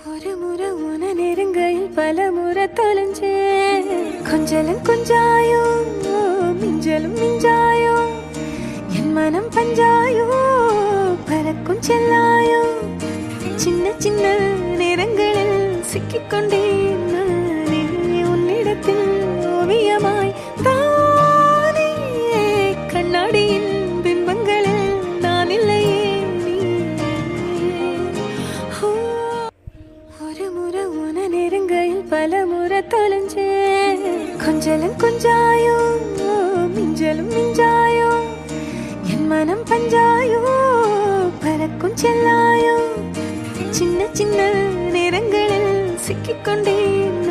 ஒரு முறை உன நெருங்கையில் பல முறை தொலைஞ்சே கொஞ்சலும் கொஞ்சாயோ மிஞ்சலும் மிஞ்சாயோ என் மனம் பஞ்சாயோ பறக்கும் செல்லாயோ சின்ன சின்ன நேரங்களில் சிக்கிக்கொண்டேன் நானே உன்னிடத்தில் ஓவியமாய் தானே கண்ணாடியின் பிம்பங்களில் நான் இல்லையே நீ ஒரு முறை உன நெருங்கையில் பல முறை தொலைஞ்சே கொஞ்சலும் கொஞ்சாயோ மிஞ்சலும் மிஞ்சாயோ என் மனம் பஞ்சாயோ பறக்கும் செல்லாயோ சின்ன சின்ன நேரங்களில் சிக்கிக்கொண்டேன்